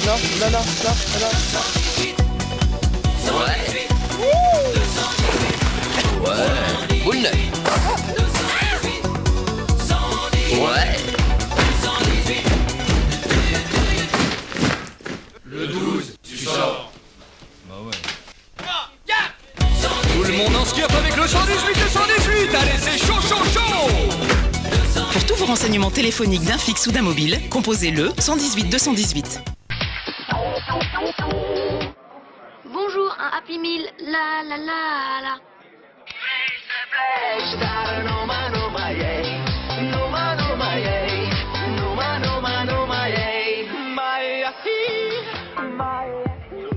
Ouais. Boule neuf. Ouais. Le 12, tu sors. Bah ouais. Tout le monde en ski up avec le 118 et 118. Allez, c'est chaud, chaud, chaud. Pour tous vos renseignements téléphoniques d'un fixe ou d'un mobile, composez le 118 218. Bonjour, un Happy Meal, la la la la.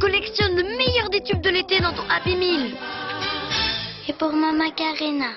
Collectionne le meilleur des tubes de l'été dans ton Happy Meal. Et pour ma Macarena.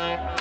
Tragédie.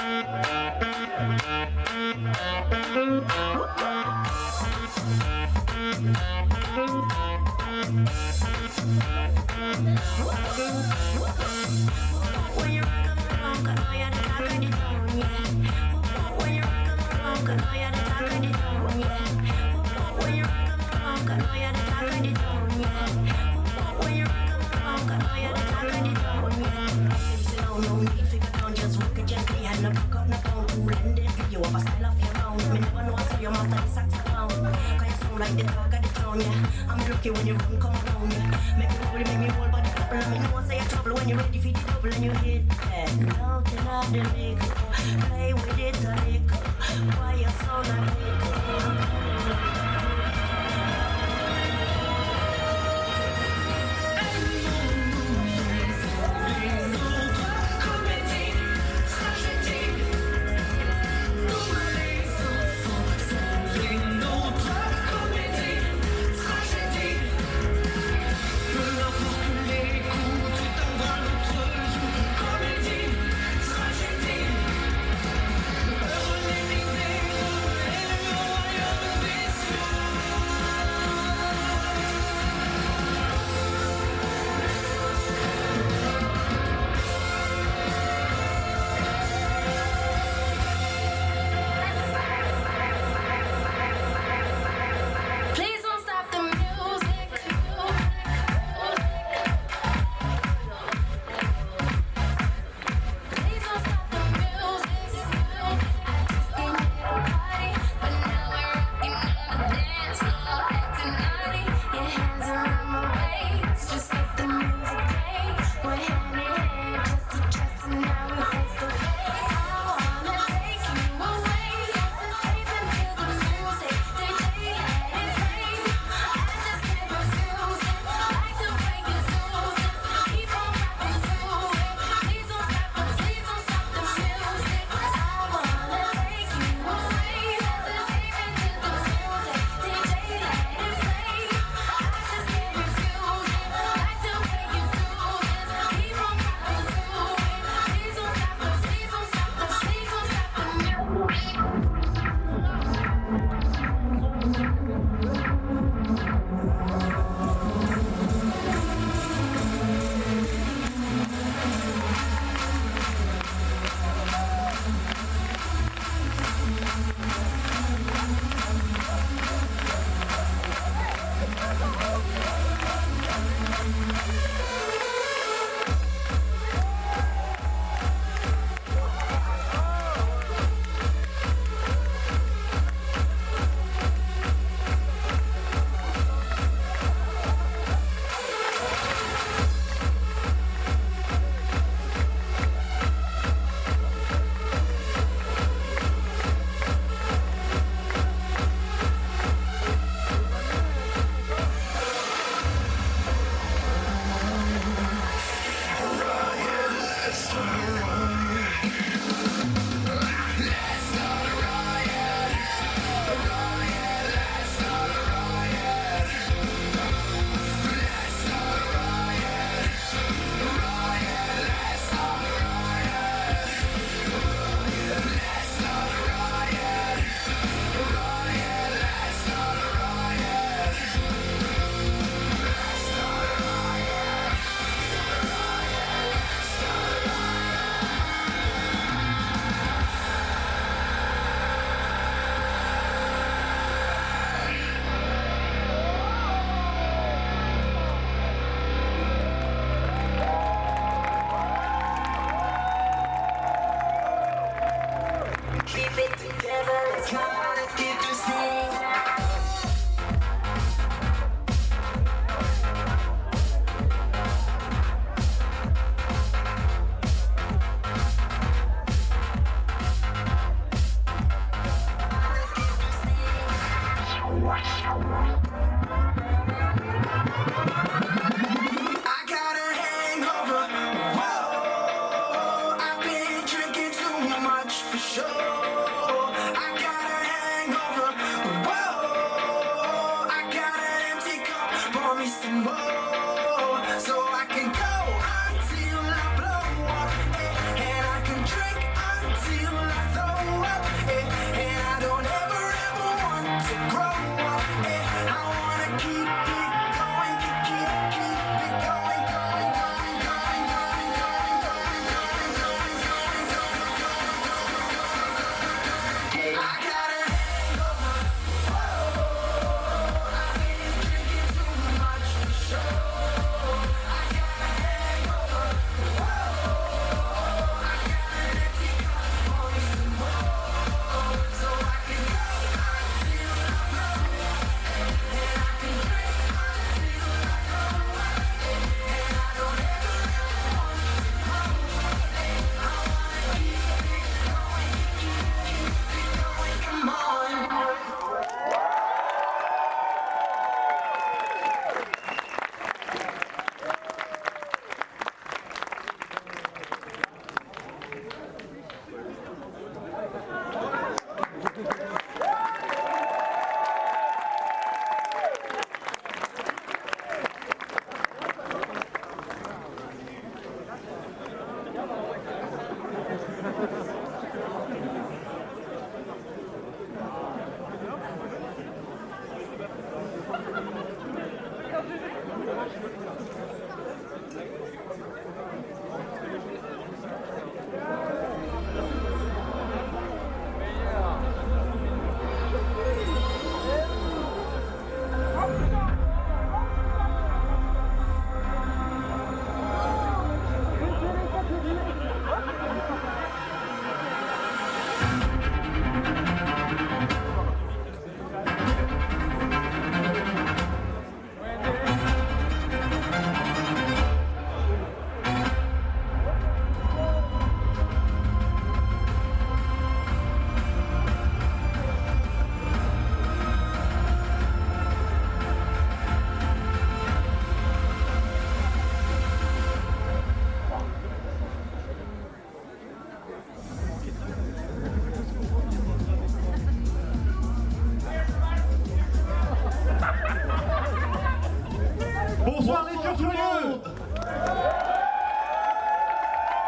Bonsoir les feux furieux.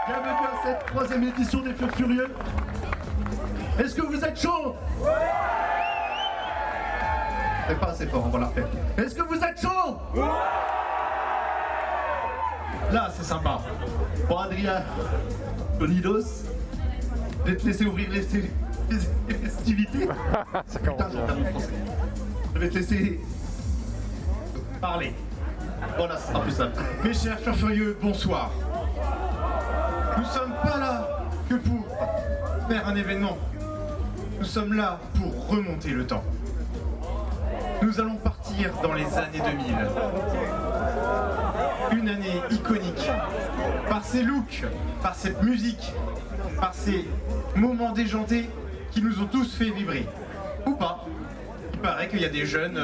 Bienvenue à cette troisième édition des Feux Furieux. Est-ce que vous êtes chaud? C'est pas assez fort, on va la refaire. Est-ce que vous êtes chaud? Là, c'est sympa. Bon, Adrien, Tonidos, je vais te laisser ouvrir les festivités. Putain, j'ai perdu le français. Je vais te laisser parler. Voilà, ce sera plus simple. Mes chers feux furieux, bonsoir. Nous sommes pas là que pour faire un événement. Nous sommes là pour remonter le temps. Nous allons partir dans les années 2000. Une année iconique. Par ses looks, par cette musique, par ces moments déjantés qui nous ont tous fait vibrer. Ou pas. Il paraît qu'il y a des jeunes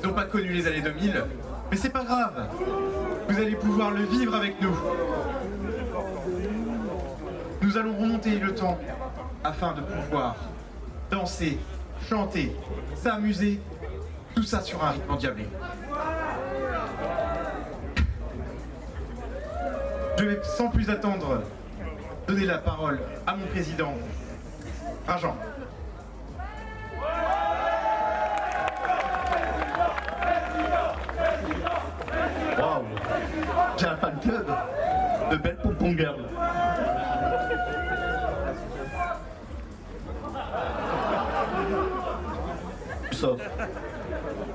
qui n'ont pas connu les années 2000. Mais c'est pas grave, vous allez pouvoir le vivre avec nous. Nous allons remonter le temps afin de pouvoir danser, chanter, s'amuser, tout ça sur un rythme endiablé. Je vais sans plus attendre donner la parole à mon président, Rajan. Waouh, j'ai un fan club de belles pompon girls.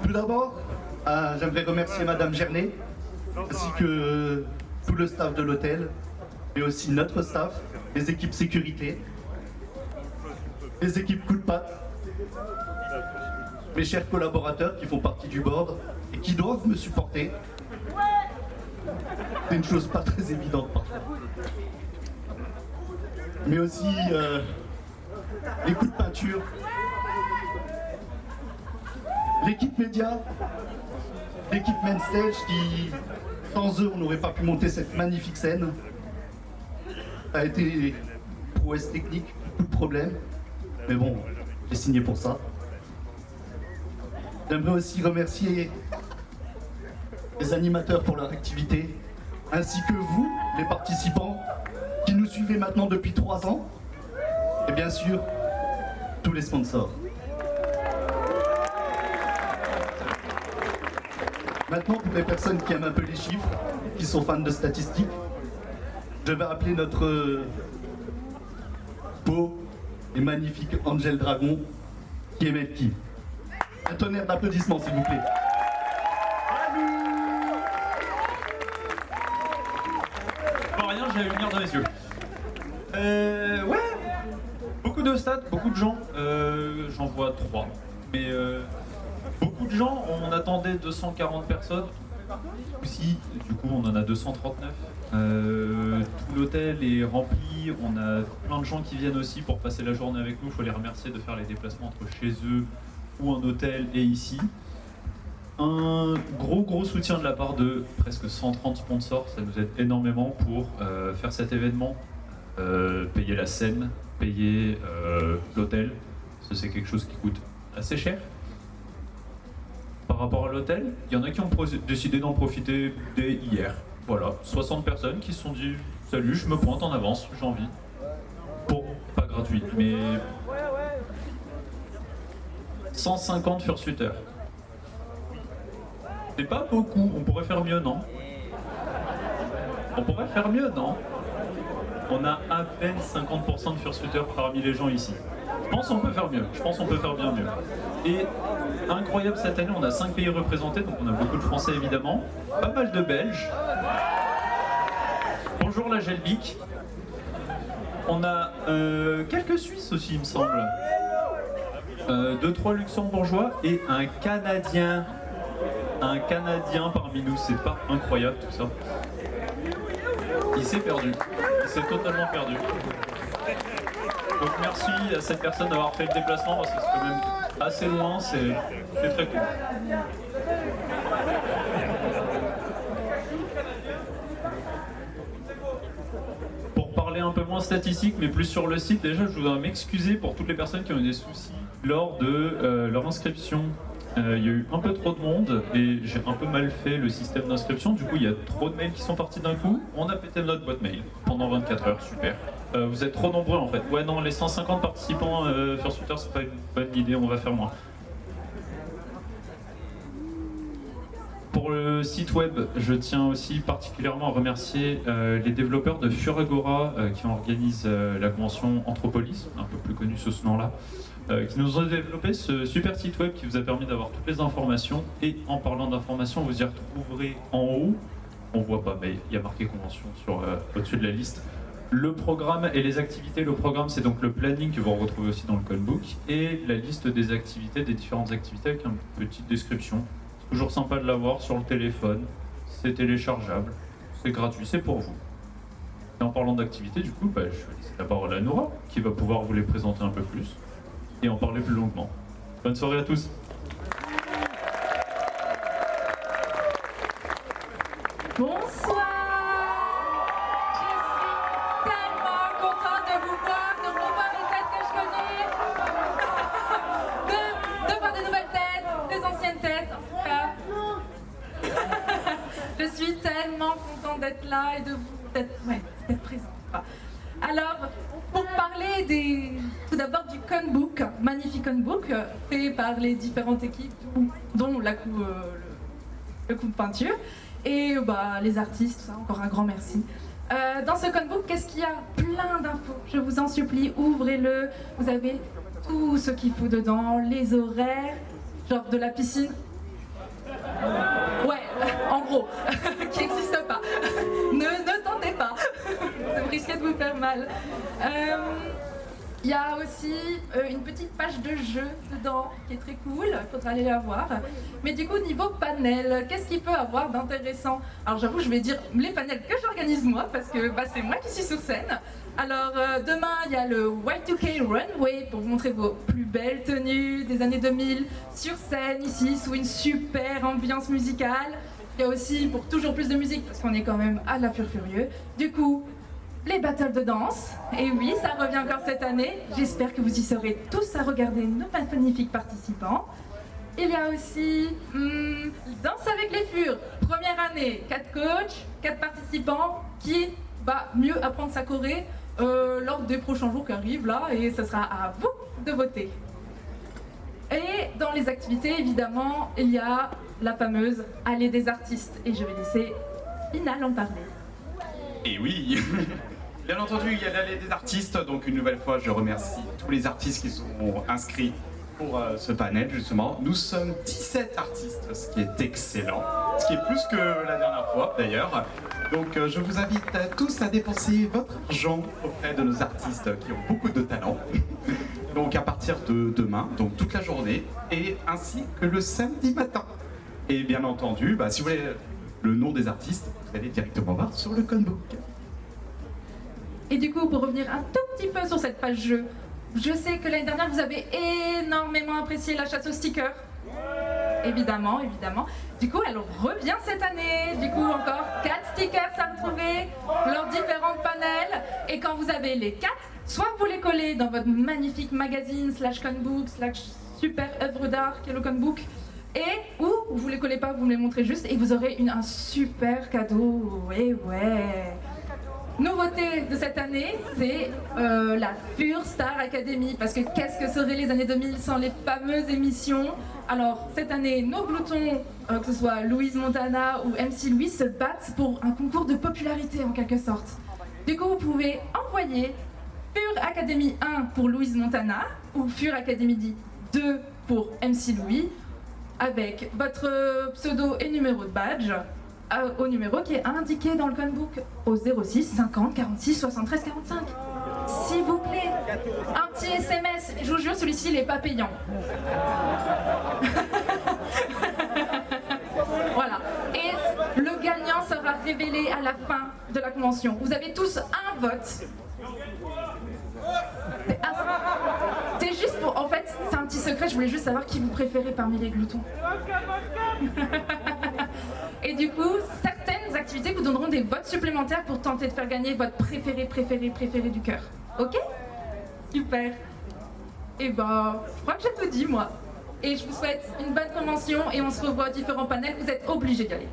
Tout d'abord, j'aimerais remercier Madame Gernet, ainsi que tout le staff de l'hôtel, mais aussi notre staff, les équipes sécurité, les équipes coup de patte, mes chers collaborateurs qui font partie du board et qui doivent me supporter. C'est une chose pas très évidente parfois. Mais aussi les coups de peinture, l'équipe média, l'équipe main stage qui, sans eux, on n'aurait pas pu monter cette magnifique scène. Ça a été prouesse technique, beaucoup de problèmes. Mais bon, j'ai signé pour ça. J'aimerais aussi remercier les animateurs pour leur activité, ainsi que vous, les participants, qui nous suivez maintenant depuis 3 ans, et bien sûr, tous les sponsors. Maintenant, pour les personnes qui aiment un peu les chiffres, qui sont fans de statistiques, je vais appeler notre beau et magnifique Angel Dragon, qui est Melky. Un tonnerre d'applaudissements, s'il vous plaît. Pas rien, j'ai la lumière dans les yeux. Ouais, beaucoup de stats, beaucoup de gens. J'en vois 3. Mais beaucoup de gens, on attendait 240 personnes. Aussi, du coup, on en a 239. Tout l'hôtel est rempli. On a plein de gens qui viennent aussi pour passer la journée avec nous. Il faut les remercier de faire les déplacements entre chez eux ou un hôtel et ici. Un gros soutien de la part de presque 130 sponsors, ça nous aide énormément pour faire cet événement, payer la scène, payer l'hôtel, parce que c'est quelque chose qui coûte assez cher. Par rapport à l'hôtel, il y en a qui ont décidé d'en profiter dès hier. Voilà, 60 personnes qui se sont dit « Salut, je me pointe en avance, j'ai envie ». Bon, pas gratuit, mais 150 fursuiteurs. C'est pas beaucoup, on pourrait faire mieux, non? On pourrait faire mieux, non? On a à peine 50% de fursuiteurs parmi les gens ici. Je pense qu'on peut faire mieux, je pense qu'on peut faire bien mieux. Et incroyable, cette année, on a 5 pays représentés, donc on a beaucoup de Français évidemment, pas mal de Belges. Bonjour la Gelbic. On a quelques Suisses aussi, il me semble. 2-3 Luxembourgeois et un Canadien. Un Canadien parmi nous, c'est pas incroyable tout ça. Il s'est perdu, il s'est totalement perdu. Donc merci à cette personne d'avoir fait le déplacement parce que c'est quand même assez loin, c'est très cool. Pour parler un peu moins statistique mais plus sur le site, déjà je voudrais m'excuser pour toutes les personnes qui ont eu des soucis lors de leur inscription. Il y a eu un peu trop de monde et j'ai un peu mal fait le système d'inscription, du coup il y a trop de mails qui sont partis d'un coup. On a pété notre boîte mail pendant 24 heures, super. Vous êtes trop nombreux en fait. Ouais non, les 150 participants Fursuiter c'est pas une bonne idée, on va faire moins. Pour le site web, je tiens aussi particulièrement à remercier les développeurs de Furagora qui organisent la convention Anthropolis, un peu plus connue sous ce nom-là, qui nous ont développé ce super site web qui vous a permis d'avoir toutes les informations. Et en parlant d'informations, vous y retrouverez en haut, on voit pas, mais il y a marqué convention au-dessus de la liste, le programme et les activités. Le programme, c'est donc le planning que vous retrouvez aussi dans le codebook et la liste des activités, des différentes activités avec une petite description. C'est toujours sympa de l'avoir sur le téléphone, c'est téléchargeable, c'est gratuit, c'est pour vous. Et en parlant d'activités, du coup, je vais laisser la parole à Nora qui va pouvoir vous les présenter un peu plus et en parler plus longuement. Bonne soirée à tous. Bonsoir. Je suis tellement contente de vous voir, de revoir les têtes que je connais, de voir de nouvelles têtes, des anciennes têtes en tout cas. Je suis tellement contente d'être là et d'être présente. Alors, pour parler tout d'abord du Conbook, magnifique Conbook, fait par les différentes équipes, dont le coup de peinture, et les artistes, ça, encore un grand merci. Dans ce Conbook, qu'est-ce qu'il y a? Plein d'infos, je vous en supplie, ouvrez-le, vous avez tout ce qu'il faut dedans, les horaires, genre de la piscine. Ouais, en gros, qui n'existe pas. Ne tentez pas, vous risquez de vous faire mal. Il y a aussi une petite page de jeu dedans qui est très cool, il faudra aller la voir. Mais du coup, niveau panel, qu'est-ce qu'il peut avoir d'intéressant? Alors j'avoue, je vais dire les panels que j'organise moi, parce que c'est moi qui suis sur scène. Alors demain, il y a le Y2K Runway pour vous montrer vos plus belles tenues des années 2000 sur scène ici, sous une super ambiance musicale. Il y a aussi pour toujours plus de musique, parce qu'on est quand même à la furieux. Du coup, les battles de danse, et oui, ça revient encore cette année. J'espère que vous y serez tous à regarder nos magnifiques participants. Il y a aussi Danse avec les Furs, première année, 4 coachs, 4 participants. Qui va mieux apprendre sa choré lors des prochains jours qui arrivent là, et ce sera à vous de voter. Et dans les activités, évidemment, il y a la fameuse Allée des artistes, et je vais laisser Inal en parler. Et oui, bien entendu, il y a l'Allée des artistes, donc une nouvelle fois, je remercie tous les artistes qui sont inscrits pour ce panel, justement. Nous sommes 17 artistes, ce qui est excellent, ce qui est plus que la dernière fois, d'ailleurs. Donc, je vous invite tous à dépenser votre argent auprès de nos artistes qui ont beaucoup de talent. Donc, à partir de demain, donc toute la journée, et ainsi que le samedi matin. Et bien entendu, si vous voulez le nom des artistes, vous allez directement voir sur le Conbook. Et du coup, pour revenir un tout petit peu sur cette page jeu, je sais que l'année dernière, vous avez énormément apprécié la chasse aux stickers. Évidemment, évidemment. Du coup, elle revient cette année. Du coup, encore 4 stickers à retrouver, leurs différents panels. Et quand vous avez les 4, soit vous les collez dans votre magnifique magazine /conbook /super œuvre d'art qui est le Conbook, ou vous les collez pas, vous me les montrez juste et vous aurez un super cadeau. Et ouais. Nouveauté nouveauté de cette année, c'est la Fur Star Academy. Parce que qu'est-ce que seraient les années 2000 sans les fameuses émissions? Alors, cette année, nos gloutons, que ce soit Louise Montana ou MC Louis, se battent pour un concours de popularité en quelque sorte. Du coup, vous pouvez envoyer Fur Academy 1 pour Louise Montana ou Fur Academy 2 pour MC Louis avec votre pseudo et numéro de badge au numéro qui est indiqué dans le conebook au 06 50 46 73 45. S'il vous plaît, un petit SMS, je vous jure, celui-ci il n'est pas payant. Voilà. Et le gagnant sera révélé à la fin de la convention. Vous avez tous un vote. C'est juste pour... En fait, c'est un petit secret, je voulais juste savoir qui vous préférez parmi les gloutons. Et du coup, certaines activités vous donneront des votes supplémentaires pour tenter de faire gagner votre préféré du cœur. Ok? Super. Et bah, je crois que j'ai tout dit, moi. Et je vous souhaite une bonne convention et on se revoit à différents panels. Vous êtes obligés d'y aller.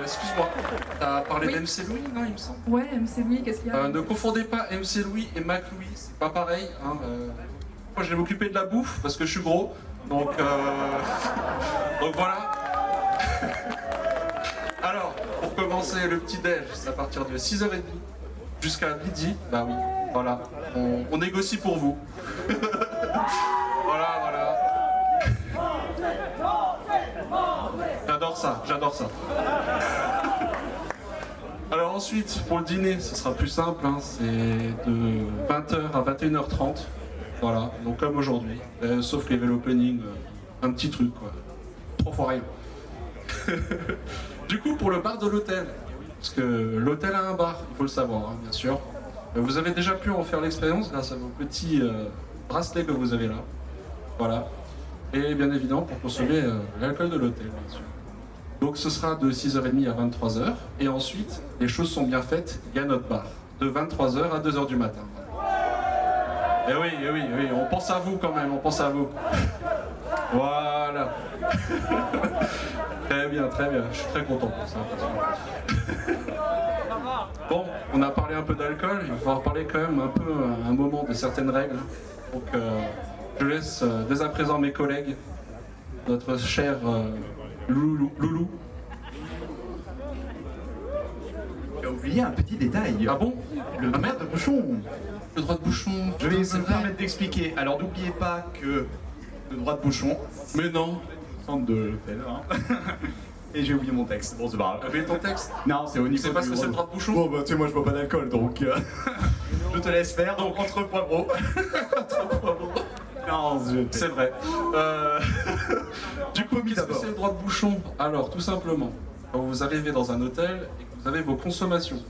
Excuse-moi, t'as parlé Oui. d'MC Louis, non, il me semble? Ouais, MC Louis, qu'est-ce qu'il y a? Ne confondez pas MC Louis et Mac Louis, c'est pas pareil. Hein, moi, je vais m'occuper de la bouffe parce que je suis gros, donc voilà. Alors, pour commencer le petit-déj, c'est à partir de 6h30 jusqu'à midi. Bah oui, voilà, on négocie pour vous. Voilà. J'adore ça. Alors ensuite, pour le dîner, ce sera plus simple, hein, c'est de 20h à 21h30. Voilà, donc comme aujourd'hui, sauf level opening, un petit truc quoi. 3 fois rien. Du coup, pour le bar de l'hôtel, parce que l'hôtel a un bar, il faut le savoir, hein, bien sûr. Vous avez déjà pu en faire l'expérience grâce à vos petits bracelets que vous avez là. Voilà. Et bien évidemment pour consommer l'alcool de l'hôtel, bien sûr. Donc ce sera de 6h30 à 23h. Et ensuite, les choses sont bien faites, il y a notre bar. De 23h à 2h du matin. Et oui, on pense à vous quand même, on pense à vous. Voilà. Très bien, je suis très content pour ça. Bon, on a parlé un peu d'alcool, il va falloir parler quand même un peu à un moment de certaines règles. Donc je laisse dès à présent mes collègues, notre cher Loulou. Tu as oublié un petit détail. Ah bon? Le droit de bouchon. Le droit de bouchon. Je vais me permettre d'expliquer. Alors n'oubliez pas que le droit de bouchon. Mais non. Centre de l'hôtel. Hein. Et j'ai oublié mon texte. Bon, c'est pas grave. Avais ton texte? Non, c'est au niveau. Tu sais pas ce que c'est le droit de bouchon? Bon, bah tu sais, moi je bois pas d'alcool donc. Je te laisse faire. Donc entre poivreaux. Non, c'est vrai. Du coup, qu'est-ce que c'est le droit de bouchon? Alors, tout simplement, quand vous arrivez dans un hôtel et que vous avez vos consommations,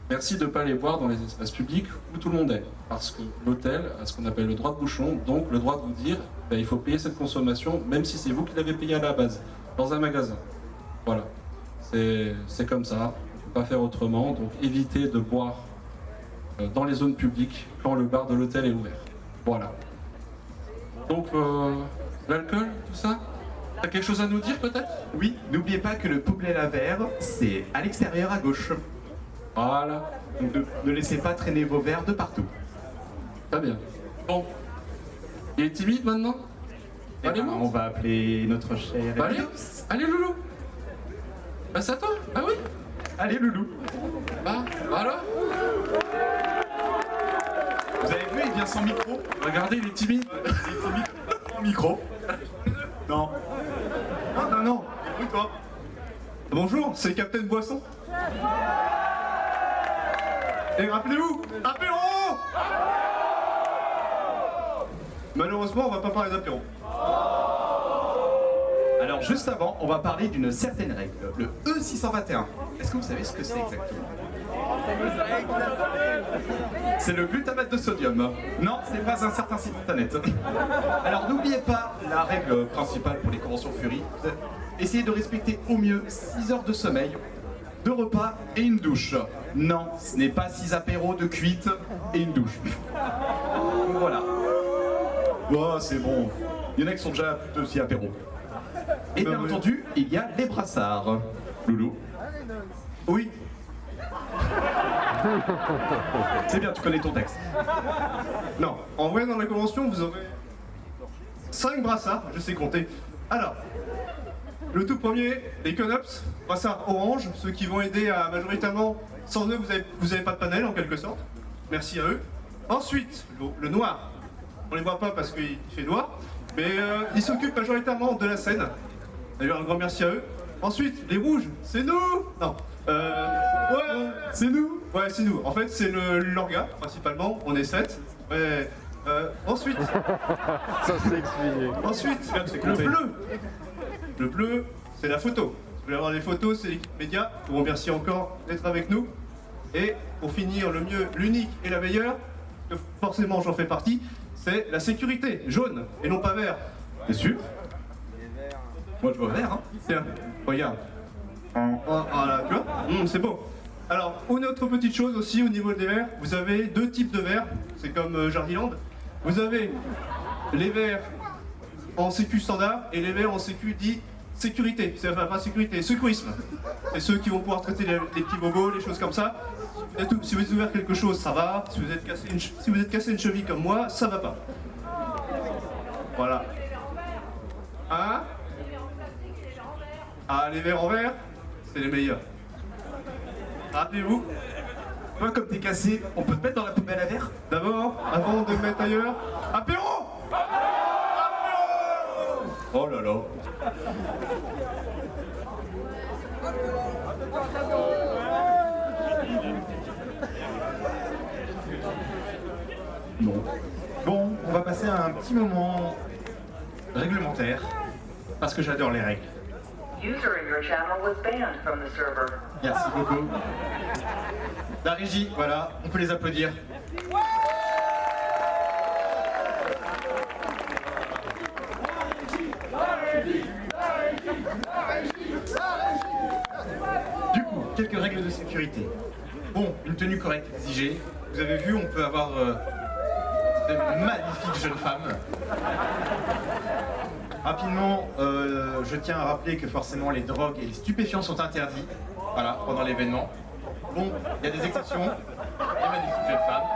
merci de ne pas les boire dans les espaces publics où tout le monde est. Parce que l'hôtel a ce qu'on appelle le droit de bouchon, donc le droit de vous dire il faut payer cette consommation, même si c'est vous qui l'avez payé à la base, dans un magasin. Voilà. C'est comme ça, il ne faut pas faire autrement, donc évitez de boire dans les zones publiques quand le bar de l'hôtel est ouvert. Voilà. Donc, l'alcool, tout ça? T'as quelque chose à nous dire peut-être? Oui, n'oubliez pas que le poubelle à verre, c'est à l'extérieur à gauche. Voilà. Donc ne laissez pas traîner vos verres de partout. Très bien. Bon. Il est timide maintenant? Allez, On va appeler notre cher... Bah, allez Loulou. Bah c'est à toi. Ah oui. Allez Loulou. Bah voilà. Vous avez vu, il vient sans micro. Regardez, il est timide. Il est timide, sans micro. Non. Non. Écoute-toi. Bonjour, c'est Captain Boisson. Et rappelez-vous, apéro. Malheureusement, on va pas parler d'apéro. Alors juste avant, on va parler d'une certaine règle, le E621. Est-ce que vous savez ce que c'est exactement? C'est le glutamate de sodium. Non, c'est pas un certain site internet. Alors n'oubliez pas la règle principale pour les conventions Fury. Essayez de respecter au mieux 6 heures de sommeil, 2 repas et une douche. Non, ce n'est pas 6 apéros de cuite et une douche. Voilà. Oh, c'est bon. Il y en a qui sont déjà plus de 6 apéros. Et bien entendu, il y a les brassards. Loulou. Oui. C'est bien, tu connais ton texte. Non, en vrai, dans la convention, vous aurez 5 brassards, je sais compter. Alors, le tout premier, les Conops, brassards orange, ceux qui vont aider à majoritairement, sans eux, vous avez pas de panel en quelque sorte. Merci à eux. Ensuite, le noir, on les voit pas parce qu'il fait noir, mais ils s'occupent majoritairement de la scène. D'ailleurs, un grand merci à eux. Ensuite, les rouges, c'est nous. Non. Ouais, c'est nous. Ouais, c'est nous. En fait, c'est l'orga, principalement. On est 7. Ouais. Ensuite. Ça c'est expliqué. Ensuite, le bleu. Le bleu, c'est la photo. Si vous voulez avoir des photos, c'est l'équipe média. Je vous remercie encore d'être avec nous. Et pour finir, le mieux, l'unique et la meilleure, que forcément j'en fais partie, c'est la sécurité, jaune et non pas vert. Bien sûr. Moi je vois vert, hein. Tiens, regarde. Voilà, tu vois, c'est beau. Alors, une autre petite chose aussi au niveau des verres, vous avez 2 types de verres, c'est comme Jardiland. Vous avez les verres en sécu standard et les verres en sécu dit sécurité, c'est enfin pas sécurité, secourisme. C'est ceux qui vont pouvoir traiter les petits bobos, les choses comme ça. Si vous êtes ouvert quelque chose, ça va. Si vous êtes cassé une cheville comme moi, ça va pas. Voilà. Hein? Ah, les verres en verre, c'est les meilleurs. Rappelez-vous. Moi, comme t'es cassé, on peut te mettre dans la poubelle à verre? D'abord, avant de me mettre ailleurs, apéro! Oh là là. Non. Bon, on va passer à un petit moment réglementaire, parce que j'adore les règles. User in your channel was banned from the server. Merci beaucoup. La régie, voilà, on peut les applaudir. Du coup, quelques règles de sécurité. Bon, une tenue correcte exigée. Vous avez vu, on peut avoir de magnifiques jeunes femmes. Rapidement, je tiens à rappeler que forcément les drogues et les stupéfiants sont interdits, voilà, pendant l'événement. Bon, il y a des exceptions, des magnifiques jeunes femmes.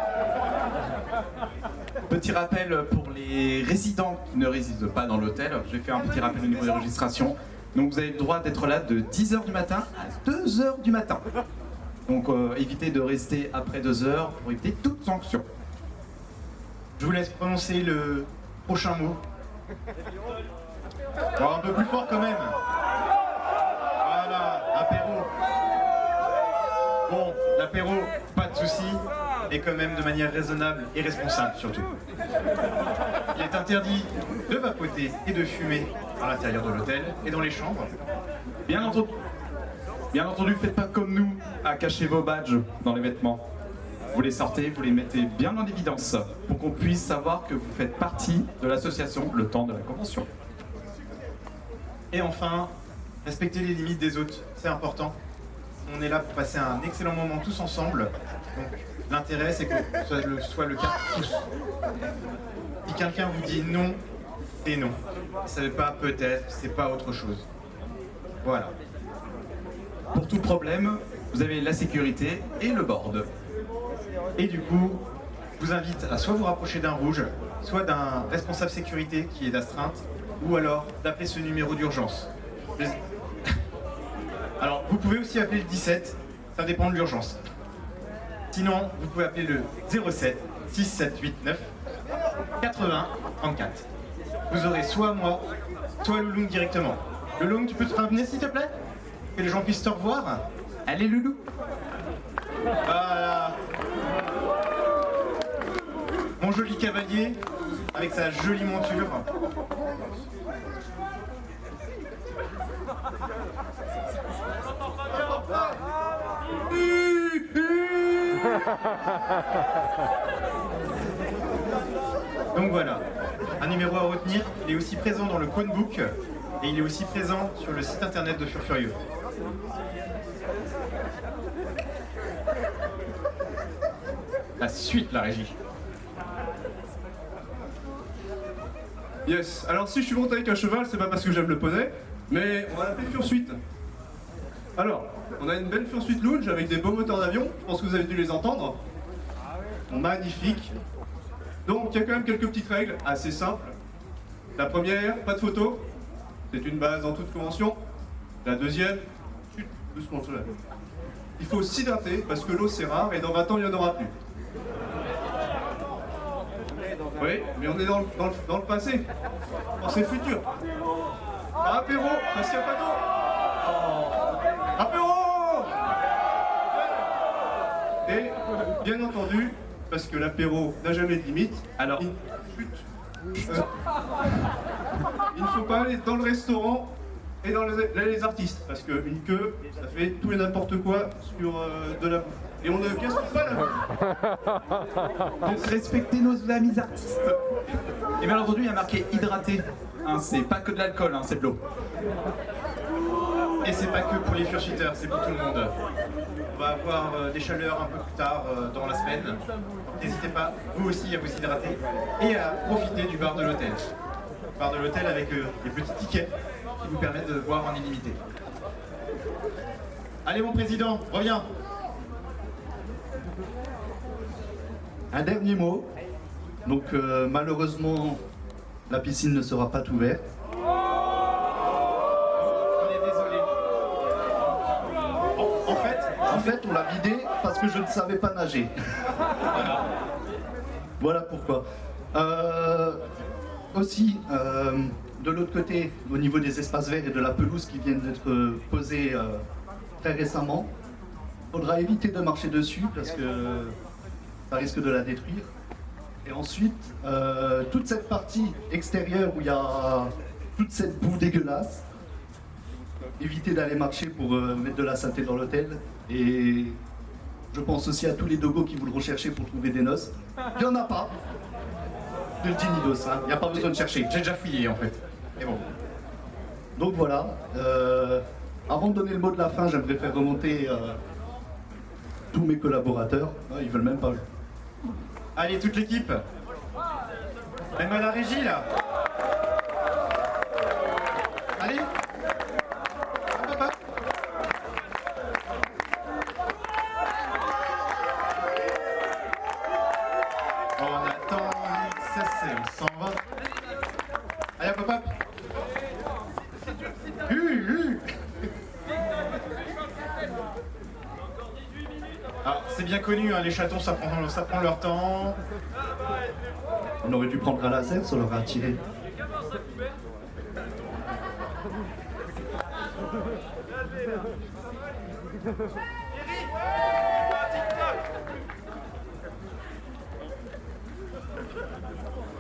Petit rappel pour les résidents qui ne résident pas dans l'hôtel, j'ai fait un petit rappel au niveau des registrations. Donc vous avez le droit d'être là de 10h du matin à 2h du matin. Donc évitez de rester après 2h pour éviter toute sanction. Je vous laisse prononcer le prochain mot. Bon, un peu plus fort quand même. Voilà, apéro. Bon, l'apéro, pas de souci, et quand même de manière raisonnable et responsable surtout. Il est interdit de vapoter et de fumer à l'intérieur de l'hôtel et dans les chambres. Bien entendu, faites pas comme nous à cacher vos badges dans les vêtements. Vous les sortez, vous les mettez bien en évidence pour qu'on puisse savoir que vous faites partie de l'association le temps de la convention. Et enfin, respectez les limites des autres, c'est important. On est là pour passer un excellent moment tous ensemble. Donc l'intérêt c'est que ce soit le cas pour tous. Si quelqu'un vous dit non, c'est non. Ça ne veut pas peut-être, c'est pas autre chose. Voilà. Pour tout problème, vous avez la sécurité et le board. Et du coup, je vous invite à soit vous rapprocher d'un rouge, soit d'un responsable sécurité qui est d'astreinte, ou alors d'appeler ce numéro d'urgence. Alors, vous pouvez aussi appeler le 17, ça dépend de l'urgence. Sinon, vous pouvez appeler le 07 6789 80 34. Vous aurez soit moi, soit le Loulou directement. Le Loulou, tu peux te ramener s'il te plaît? Que les gens puissent te revoir? Allez Loulou. Voilà. Mon joli cavalier, avec sa jolie monture. Donc voilà, un numéro à retenir, il est aussi présent dans le Quonebook et il est aussi présent sur le site internet de Furfurieux. La suite, la régie. Yes, alors si je suis monté avec un cheval, c'est pas parce que j'aime le poney, mais on va l'appeler Fursuite. Alors, on a une belle Fursuit Lounge avec des beaux moteurs d'avion. Je pense que vous avez dû les entendre. Magnifique. Donc, il y a quand même quelques petites règles assez simples. La première, pas de photo. C'est une base dans toute convention. La deuxième, chut, doucement, tout là. Il faut s'hydrater parce que l'eau c'est rare et dans 20 ans il n'y en aura plus. Oui, mais on est dans le passé. C'est futur. Apéro, parce qu'il n'y a pas d'eau. Apéro. Et bien entendu, parce que l'apéro n'a jamais de limite. Alors, il ne faut pas aller dans le restaurant et dans les artistes, parce qu'une queue, ça fait tout et n'importe quoi sur de la bouffe. Et on ne casse pas la bouffe. Donc respectez nos amis artistes. Et bien entendu, il y a marqué hydraté. Hein, c'est pas que de l'alcool, hein, c'est de l'eau. Et c'est pas que pour les fursuiteurs, c'est pour tout le monde. On va avoir des chaleurs un peu plus tard dans la semaine. N'hésitez pas, vous aussi, à vous hydrater et à profiter du bar de l'hôtel. Bar de l'hôtel avec des petits tickets qui vous permettent de boire en illimité. Allez mon président, reviens. Un dernier mot. Donc malheureusement, la piscine ne sera pas ouverte. En fait, on l'a vidé parce que je ne savais pas nager. Voilà pourquoi. Aussi, de l'autre côté, au niveau des espaces verts et de la pelouse qui viennent d'être posés très récemment, il faudra éviter de marcher dessus parce que ça risque de la détruire. Et ensuite, toute cette partie extérieure où il y a toute cette boue dégueulasse, éviter d'aller marcher pour mettre de la saleté dans l'hôtel. Et je pense aussi à tous les dogos qui voudront chercher pour trouver des noces. Il n'y en a pas. Je le dis Nidos, hein. Il n'y a pas besoin de chercher. J'ai déjà fouillé en fait. Et bon. Donc voilà. Avant de donner le mot de la fin, j'aimerais faire remonter tous mes collaborateurs. Ils veulent même pas. Allez, toute l'équipe. Même à la régie là. Allez. Hop, hop, hop. On attend, ça c'est, on s'en va. Allez, hop, hop, hop. Alors, c'est bien connu, hein, les chatons, ça prend leur temps. On aurait dû prendre un laser, ça l'aurait attiré.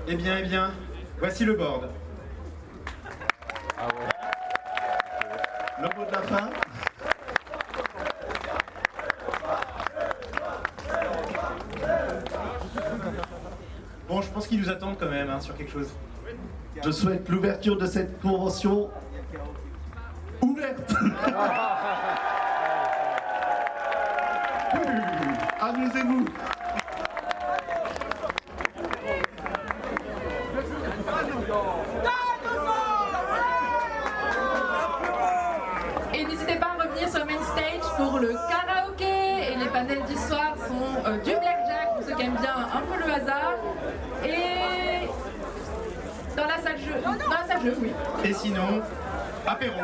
Eh bien, voici le board. Le mot de la fin. Bon, je pense qu'ils nous attendent quand même hein, sur quelque chose. Je souhaite l'ouverture de cette convention ouverte. Amusez-vous. Et n'hésitez pas à revenir sur Main Stage pour le karaoké. Et les panels du soir sont du blackjack pour ceux qui aiment bien un peu le hasard. Et dans la salle jeu. Dans la salle jeu, oui. Et sinon, apéro.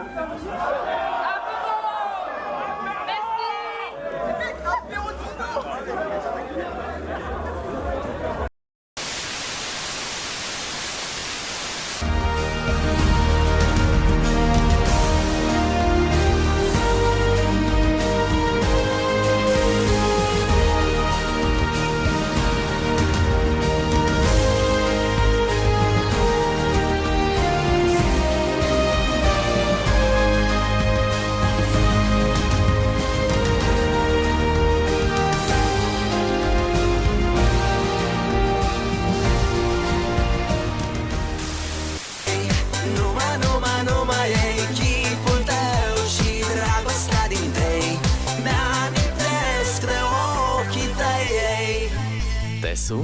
Sunt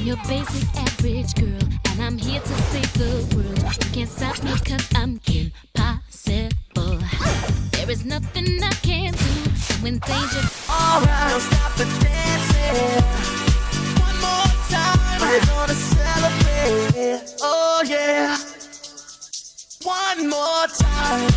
your basic average girl, and I'm here to save the world. You can't stop me 'cause I'm impossible. There is nothing I can't do when danger. Alright, don't stop the dancing. One more time, we're gonna celebrate. Oh yeah. One more time.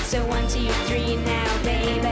So 1, 2, 3 now, baby.